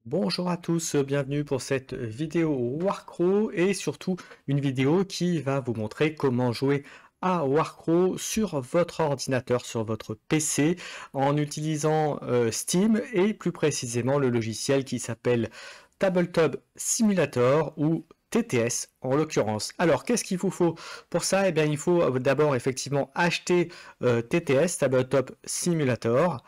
Bonjour à tous, bienvenue pour cette vidéo Warcraft et surtout une vidéo qui va vous montrer comment jouer à Warcraft sur votre ordinateur, sur votre PC en utilisant Steam et plus précisément le logiciel qui s'appelle Tabletop Simulator ou TTS en l'occurrence. Alors qu'est-ce qu'il vous faut pour ça? Eh bien il faut d'abord effectivement acheter TTS, Tabletop Simulator.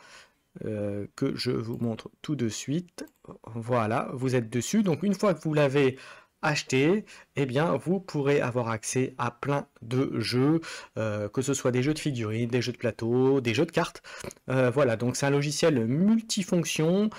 Que je vous montre tout de suite. Voilà, vous êtes dessus. Donc une fois que vous l'avez acheté, eh bien vous pourrez avoir accès à plein de jeux, que ce soit des jeux de figurines, des jeux de plateau, des jeux de cartes. Voilà, donc c'est un logiciel multifonction,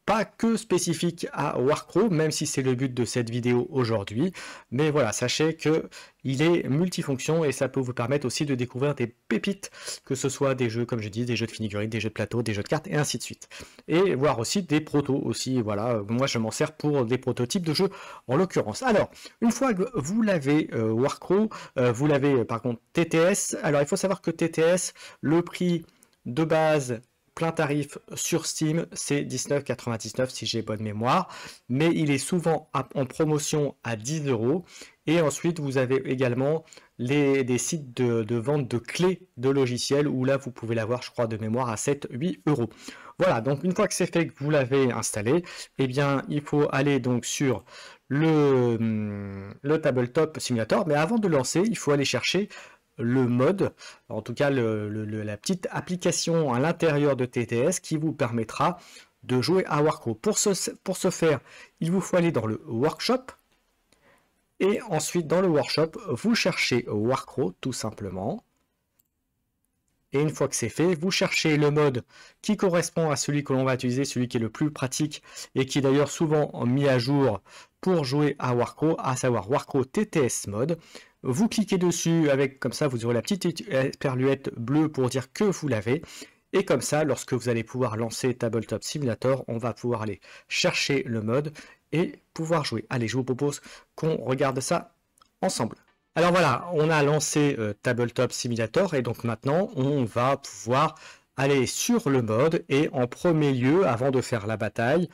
pas que spécifique à Warcraft, même si c'est le but de cette vidéo aujourd'hui. Mais voilà, sachez que il est multifonction et ça peut vous permettre aussi de découvrir des pépites, que ce soit des jeux, comme je dis, des jeux de figurines, des jeux de plateau, des jeux de cartes et ainsi de suite. Et voir aussi des protos aussi, voilà, moi je m'en sers pour des prototypes de jeux en l'occurrence. Alors, une fois que vous l'avez Warcraft, vous l'avez par contre TTS, alors il faut savoir que TTS, le prix de base plein tarif sur Steam, c'est 19,99 si j'ai bonne mémoire, mais il est souvent en promotion à 10 €. Et ensuite, vous avez également des sites de vente de clés de logiciels où là, vous pouvez l'avoir, je crois, de mémoire à 7-8 €. Voilà, donc une fois que c'est fait, que vous l'avez installé, eh bien, il faut aller donc sur le Tabletop Simulator, mais avant de lancer, il faut aller chercher le mode, en tout cas la petite application à l'intérieur de TTS qui vous permettra de jouer à Warcraft. Pour ce faire, il vous faut aller dans le workshop et ensuite dans le workshop, vous cherchez Warcraft tout simplement. Et une fois que c'est fait, vous cherchez le mode qui correspond à celui que l'on va utiliser, celui qui est le plus pratique et qui est d'ailleurs souvent mis à jour pour jouer à Warcraft, à savoir Warcraft TTS mode. Vous cliquez dessus avec, comme ça, vous aurez la petite perluette bleue pour dire que vous l'avez. Et comme ça, lorsque vous allez pouvoir lancer Tabletop Simulator, on va pouvoir aller chercher le mode et pouvoir jouer. Allez, je vous propose qu'on regarde ça ensemble. Alors voilà, on a lancé Tabletop Simulator et donc maintenant on va pouvoir aller sur le mode et en premier lieu, avant de faire la bataille,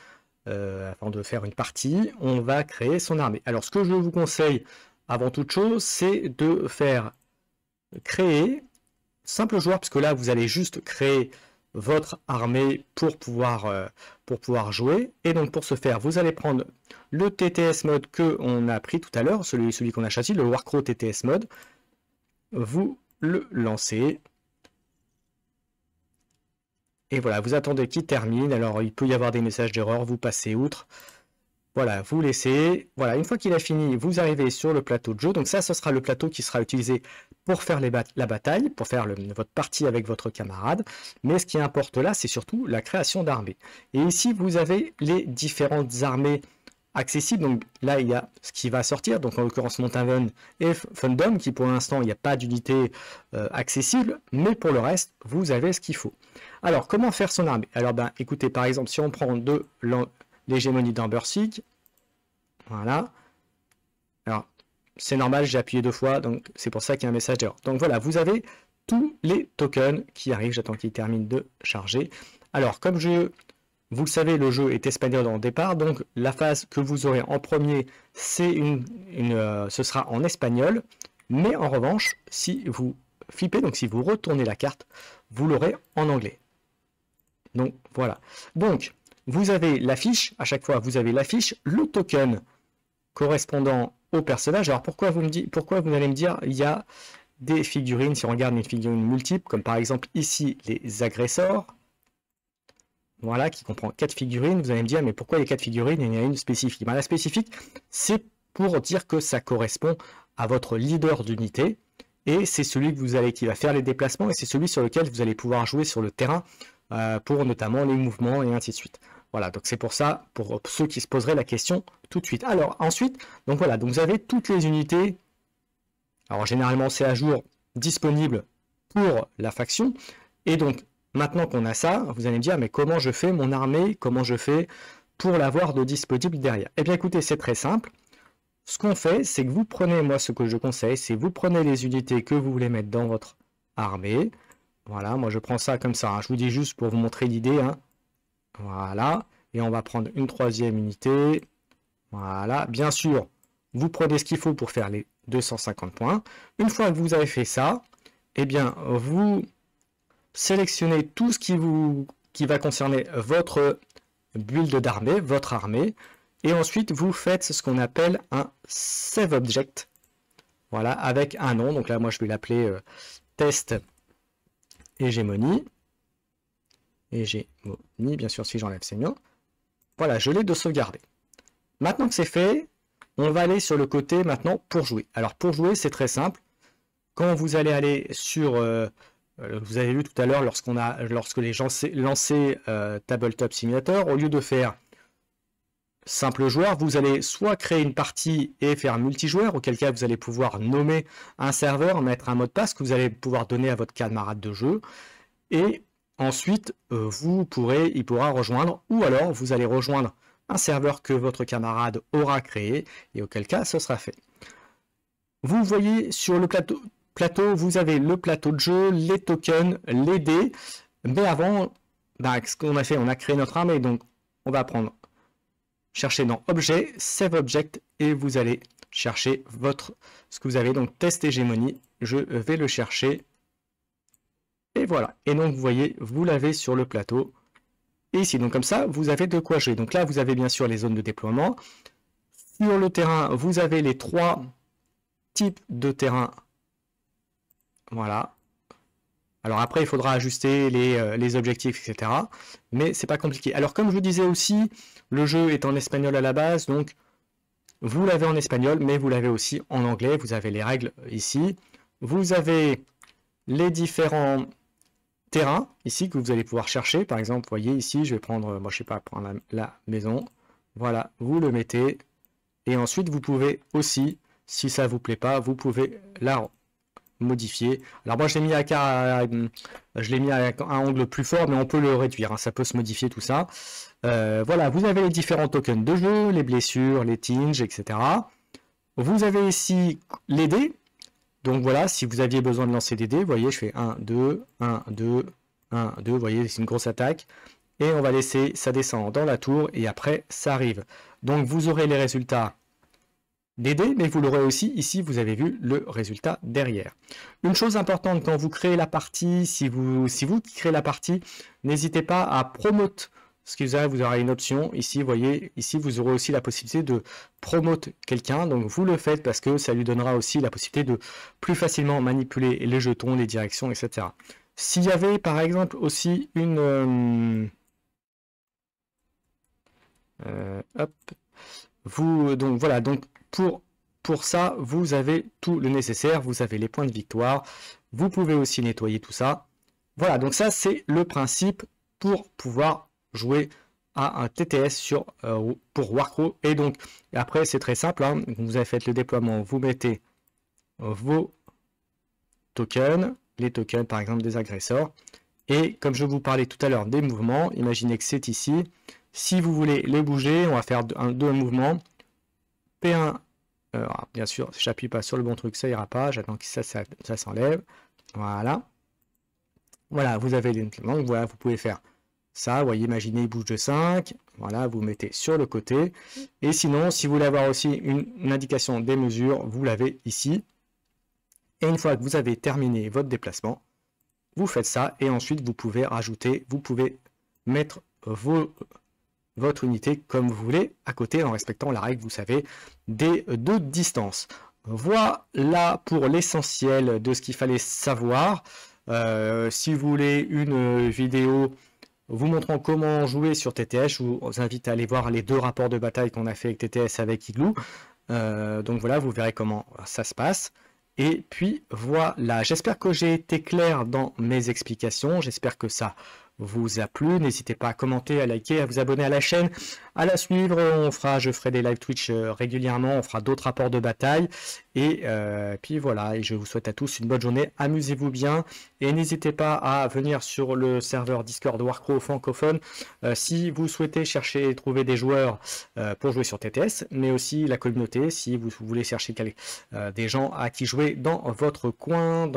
avant de faire une partie, on va créer son armée. Alors ce que je vous conseille avant toute chose, c'est de faire créer simple joueur, parce que là vous allez juste créer votre armée pour pouvoir jouer. Et donc pour ce faire, vous allez prendre le TTS mode que on a pris tout à l'heure, celui qu'on a choisi, le Warcraft TTS mode. Vous le lancez. Et voilà, vous attendez qu'il termine. Alors il peut y avoir des messages d'erreur, vous passez outre. Voilà, vous laissez. Voilà, une fois qu'il a fini, vous arrivez sur le plateau de jeu. Donc ça, ce sera le plateau qui sera utilisé pour faire la bataille, pour faire votre partie avec votre camarade. Mais ce qui importe là, c'est surtout la création d'armées. Et ici, vous avez les différentes armées accessibles. Donc là, il y a ce qui va sortir. Donc en l'occurrence, Montaven et Fundom, qui pour l'instant, il n'y a pas d'unité accessible. Mais pour le reste, vous avez ce qu'il faut. Alors, comment faire son armée? Alors, ben, écoutez, par exemple, si on prend l'hégémonie d'Ambersig. Voilà. Alors, c'est normal, j'ai appuyé 2 fois, donc c'est pour ça qu'il y a un message d'erreur. Donc voilà, vous avez tous les tokens qui arrivent. J'attends qu'il termine de charger. Alors, comme vous le savez, le jeu est espagnol dans le départ, donc la phase que vous aurez en premier, c'est ce sera en espagnol. Mais en revanche, si vous flippez, donc si vous retournez la carte, vous l'aurez en anglais. Donc voilà. Donc, vous avez l'affiche, à chaque fois vous avez l'affiche, le token correspondant au personnage. Alors pourquoi vous allez me dire il y a des figurines, si on regarde une figurine multiple, comme par exemple ici les agresseurs, voilà, qui comprend 4 figurines, vous allez me dire mais pourquoi les 4 figurines, il y en a une spécifique? Ben, la spécifique, c'est pour dire que ça correspond à votre leader d'unité, et c'est celui qui va faire les déplacements, et c'est celui sur lequel vous allez pouvoir jouer sur le terrain, pour notamment les mouvements et ainsi de suite. Voilà, donc c'est pour ça, pour ceux qui se poseraient la question tout de suite. Alors ensuite, donc voilà, donc vous avez toutes les unités. Alors généralement c'est à jour disponible pour la faction. Et donc maintenant qu'on a ça, vous allez me dire mais comment je fais mon armée, comment je fais pour l'avoir de disponible derrière? Eh bien écoutez, c'est très simple. Ce qu'on fait, c'est que vous prenez, moi ce que je conseille, c'est vous prenez les unités que vous voulez mettre dans votre armée. Voilà, moi je prends ça comme ça, hein. Je vous dis juste pour vous montrer l'idée, hein. Voilà, Et on va prendre une troisième unité. Voilà, bien sûr, vous prenez ce qu'il faut pour faire les 250 points. Une fois que vous avez fait ça, eh bien, vous sélectionnez tout ce qui va concerner votre build d'armée, votre armée, et ensuite vous faites ce qu'on appelle un save object, voilà, avec un nom. Donc là, moi, je vais l'appeler test hégémonie. Hégémonie, bien sûr, si j'enlève, c'est mieux. Voilà, je l'ai de sauvegarder. Maintenant que c'est fait, on va aller sur le côté maintenant pour jouer. Alors pour jouer, c'est très simple. Quand vous allez aller sur, vous avez vu tout à l'heure lorsque les gens lançaient Tabletop Simulator, au lieu de faire simple joueur, vous allez soit créer une partie et faire multijoueur, auquel cas vous allez pouvoir nommer un serveur, mettre un mot de passe que vous allez pouvoir donner à votre camarade de jeu, et ensuite il pourra rejoindre, ou alors vous allez rejoindre un serveur que votre camarade aura créé, et auquel cas ce sera fait. Vous voyez sur le plateau, vous avez le plateau de jeu, les tokens, les dés, mais avant, ce qu'on a fait, on a créé notre armée, donc on va chercher dans Objet, Save Object, et vous allez chercher ce que vous avez, donc Test Hégémonie, je vais le chercher, et voilà, et donc vous voyez, vous l'avez sur le plateau, et ici, donc comme ça, vous avez de quoi jouer. Donc là, vous avez bien sûr les zones de déploiement. Sur le terrain, vous avez les 3 types de terrain. Voilà. Alors après, il faudra ajuster les objectifs, etc. Mais c'est pas compliqué. Alors comme je vous disais aussi, le jeu est en espagnol à la base, donc vous l'avez en espagnol, mais vous l'avez aussi en anglais. Vous avez les règles ici. Vous avez les différents terrain ici que vous allez pouvoir chercher. Par exemple, vous voyez ici, je vais prendre, moi je sais pas, prendre la maison. Voilà, vous le mettez. Et ensuite, vous pouvez aussi, si ça vous plaît pas, vous pouvez la modifier. Alors moi, je l'ai mis à un angle plus fort, mais on peut le réduire. Hein, ça peut se modifier tout ça. Voilà, vous avez les différents tokens de jeu, les blessures, les tinges, etc. Vous avez ici les dés. Donc voilà, si vous aviez besoin de lancer des dés, vous voyez, je fais 1, 2, 1, 2, 1, 2, vous voyez, c'est une grosse attaque. Et on va laisser ça descendre dans la tour, et après, ça arrive. Donc vous aurez les résultats des dés, mais vous l'aurez aussi, ici, vous avez vu le résultat derrière. Une chose importante, quand vous créez la partie, si vous créez la partie, n'hésitez pas à promote. Ce qui vous aurez une option ici, vous voyez, ici vous aurez aussi la possibilité de promote quelqu'un, donc vous le faites parce que ça lui donnera aussi la possibilité de plus facilement manipuler les jetons, les directions, etc. S'il y avait par exemple aussi une donc voilà, donc pour ça vous avez tout le nécessaire, vous avez les points de victoire, vous pouvez aussi nettoyer tout ça. Voilà, donc ça c'est le principe pour pouvoir jouer à un TTS pour Warcraft. Et donc après c'est très simple, hein. Vous avez fait le déploiement, vous mettez vos tokens, les tokens par exemple des agresseurs, et comme je vous parlais tout à l'heure des mouvements, imaginez que c'est ici, si vous voulez les bouger, on va faire deux mouvements, P1, bien sûr si j'appuie pas sur le bon truc ça ira pas, j'attends que ça s'enlève, voilà, vous avez les mouvements, voilà, vous pouvez faire ça, vous voyez, imaginez, il bouge de 5, voilà, vous mettez sur le côté, et sinon, si vous voulez avoir aussi une indication des mesures, vous l'avez ici, et une fois que vous avez terminé votre déplacement, vous faites ça, et ensuite vous pouvez rajouter, vous pouvez mettre votre unité comme vous voulez, à côté, en respectant la règle, vous savez, des 2 distances. Voilà pour l'essentiel de ce qu'il fallait savoir. Si vous voulez une vidéo vous montrant comment jouer sur TTS, je vous invite à aller voir les 2 rapports de bataille qu'on a fait avec TTS avec Igloo. Donc voilà, vous verrez comment ça se passe. Et puis voilà, j'espère que j'ai été clair dans mes explications, j'espère que ça vous a plu. N'hésitez pas à commenter, à liker, à vous abonner à la chaîne, à la suivre. Je ferai des live Twitch régulièrement, on fera d'autres rapports de bataille. Et puis voilà, et je vous souhaite à tous une bonne journée, amusez-vous bien. Et n'hésitez pas à venir sur le serveur Discord Warcraft francophone si vous souhaitez chercher et trouver des joueurs pour jouer sur TTS, mais aussi la communauté, si vous voulez chercher des gens à qui jouer dans votre coin,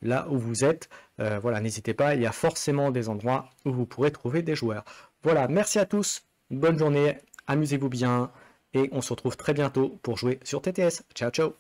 là où vous êtes. Voilà, n'hésitez pas, il y a forcément des endroits où vous pourrez trouver des joueurs. Voilà, merci à tous, bonne journée, amusez-vous bien, et on se retrouve très bientôt pour jouer sur TTS. Ciao, ciao!